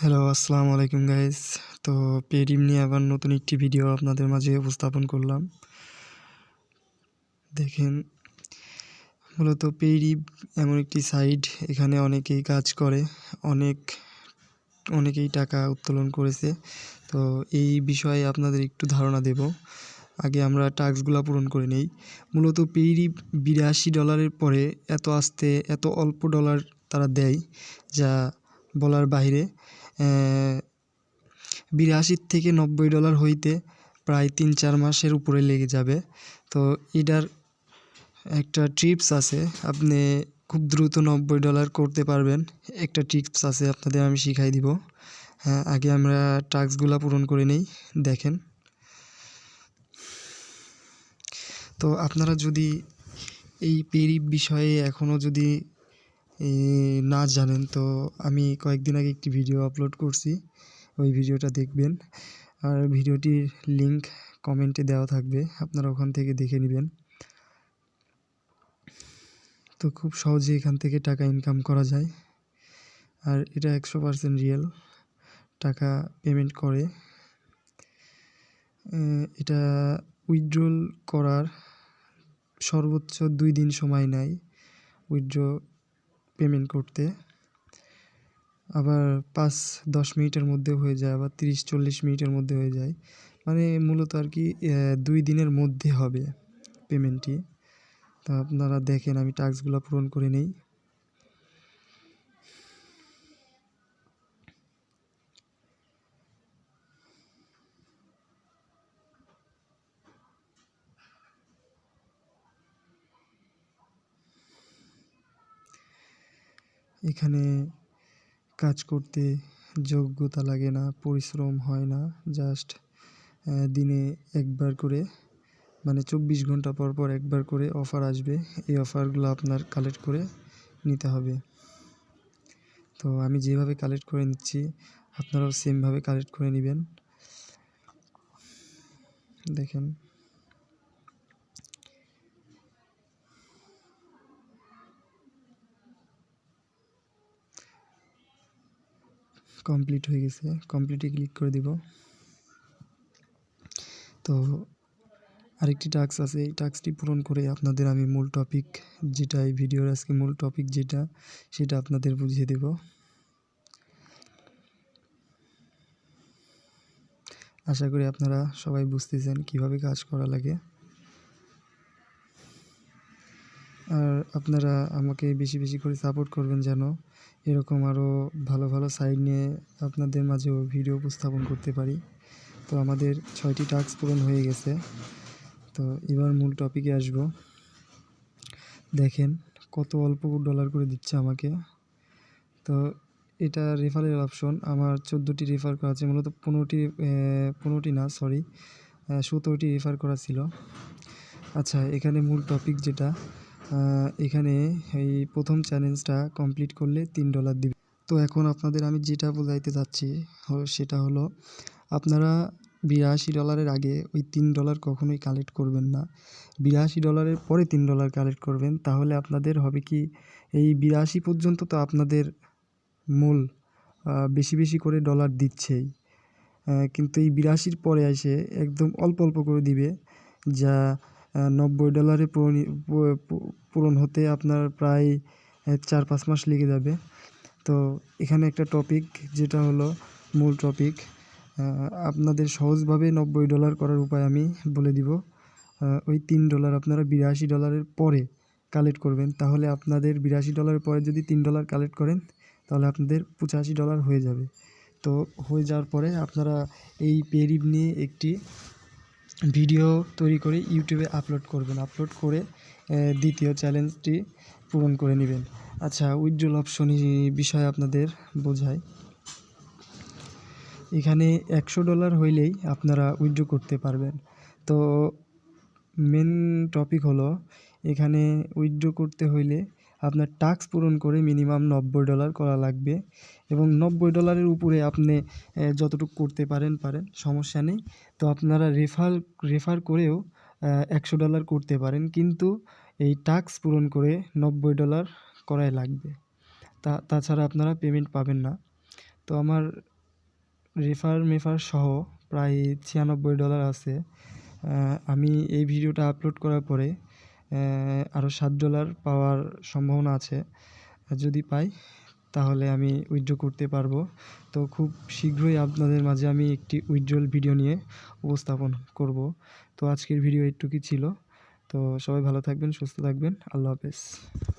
Hello, আসসালামু আলাইকুম guys. তো পেডিম নিয়ে আবার নতুন একটি ভিডিও আপনাদের মাঝে উপস্থাপন করলাম। দেখেন, মূলত পেডিম এমন একটি সাইট, এখানে অনেকেই কাজ করে, অনেকেই টাকা উত্তোলন করেছে। তো এই বিষয়ে আপনাদের একটু ধারণা দেব। আগে আমরা টাস্কগুলো পূরণ করে নেই। মূলত পেডিম $82 পরে এত অল্প ডলার তারা দেয়, যা বলার বাইরে। 82 থেকে $90 হইতে প্রায় 3-4 মাসের উপরে লেগে যাবে। তো এটার একটা টিপস আছে, আপনি খুব দ্রুত $90 করতে পারবেন। একটা টিপস আছে, আপনাদের আমি শিখাই দিব। হ্যাঁ, আগে আমরা টাস্কগুলো পূরণ করে নেই। দেখেন, তো আপনারা যদি এই পেডিম বিষয়ে এখনও যদি না জানেন, তো আমি কয়েকদিন আগে একটি ভিডিও আপলোড করছি, ওই ভিডিওটা দেখবেন। আর ভিডিওটির লিংক কমেন্টে দেওয়া থাকবে, আপনারা ওখান থেকে দেখে নেবেন। তো খুব সহজে এখান থেকে টাকা ইনকাম করা যায়, আর এটা 100% রিয়েল টাকা পেমেন্ট করে। এটা উইথড্রল করার সর্বোচ্চ 2 দিন সময় নেয় উইথড্র পেমেন্ট করতে। আবার 5-10 মিনিটের মধ্যে হয়ে যায়, আবার 30-40 মিনিটের মধ্যে হয়ে যায়। মানে মূলত আর কি 2 দিনের মধ্যে হবে পেমেন্টটি। তো আপনারা দেখেন, আমি টাস্কগুলো পূরণ করে নেই। এখানে কাজ করতে যোগ্যতা লাগে না, পরিশ্রম হয় না। জাস্ট দিনে একবার করে, মানে 24 ঘন্টা পর পর একবার করে অফার আসবে। এই অফারগুলো আপনার কালেক্ট করে নিতে হবে। তো আমি যেভাবে কালেক্ট করে নিচ্ছি, আপনারাও সেমভাবে কালেক্ট করে নেবেন। দেখেন, কমপ্লিট হয়ে গেছে, কমপ্লিটে ক্লিক করে দিব। তো আরেকটি টাস্ক আছে, এই টাস্কটি পূরণ করে আপনাদের আমি মূল টপিক যেটা, এই ভিডিওর আজকে মূল টপিক যেটা, সেটা আপনাদের বুঝিয়ে দেব। আশা করি আপনারা সবাই বুঝতেছেন কিভাবে কাজ করা লাগে। আর আপনারা আমাকে বেশি বেশি করে সাপোর্ট করবেন, যেন এরকম আরও ভালো ভালো সাইট নিয়ে আপনাদের মাঝেও ভিডিও উপস্থাপন করতে পারি। তো আমাদের 6টি টাস্ক পূরণ হয়ে গেছে। তো এবার মূল টপিকে আসব। দেখেন কত অল্প ডলার করে দিচ্ছে আমাকে। তো এটা রেফারের অপশন, আমার 14টি রেফার করা আছে। মূলত 15টি না, সরি, 17টি রেফার করা ছিল। আচ্ছা, এখানে মূল টপিক যেটা, এখানে এই প্রথম চ্যালেঞ্জটা কমপ্লিট করলে $3 দিবে। তো এখন আপনাদের আমি যেটা বোঝাইতে চাচ্ছি সেটা হলো, আপনারা $82 আগে ওই $3 কখনোই কালেক্ট করবেন না। $82 পরে $3 কালেক্ট করবেন, তাহলে আপনাদের হবে কি, এই 82 পর্যন্ত তো আপনাদের মূল বেশি বেশি করে ডলার দিচ্ছেই, কিন্তু এই 82-র পরে এসে একদম অল্প অল্প করে দিবে, যা $90 পূরণ হতে আপনার প্রায় 4-5 মাস লেগে যাবে। তো এখানে একটা টপিক যেটা হলো মূল টপিক, আপনাদের সহজভাবে $90 করার উপায় আমি বলে দিব। ওই $3 আপনারা $82 পরে কালেক্ট করবেন, তাহলে আপনাদের $82 পরে যদি $3 কালেক্ট করেন, তাহলে আপনাদের $85 হয়ে যাবে। তো হয়ে যাওয়ার পরে আপনারা এই পেডিম নিয়ে একটি ভিডিও তৈরি করে ইউটিউবে আপলোড করবেন। আপলোড করে দ্বিতীয় চ্যালেঞ্জটি পূরণ করে নেবেন। আচ্ছা, উইথড্রল অপশন বিষয়ে আপনাদের বোঝাই। এখানে $100 হইলেই আপনারা উইথড্র করতে পারবেন। তো মেন টপিক হলো, এখানে উইথড্র করতে হইলে আপনার টাস্ক পূরণ করে মিনিমাম $90 করা লাগবে, এবং $90 উপরে আপনি যতটুকু করতে পারেন সমস্যা নেই। তো আপনারা রেফার করেও $100 করতে পারেন, কিন্তু এই টাস্ক পূরণ করে $90 করাই লাগবে। তাছাড়া আপনারা পেমেন্ট পাবেন না। তো আমার রেফার সহ প্রায় $96 আছে। আমি এই ভিডিওটা আপলোড করার পরে আরও $7 পাওয়ার সম্ভাবনা আছে। যদি পাই তাহলে আমি উইথড্র করতে পারবো। তো খুব শীঘ্রই আপনাদের মাঝে আমি একটি উইথড্রল ভিডিও নিয়ে উপস্থাপন করব। তো আজকের ভিডিও এইটুকুই ছিল। তো সবাই ভালো থাকবেন, সুস্থ থাকবেন। আল্লাহ হাফেজ।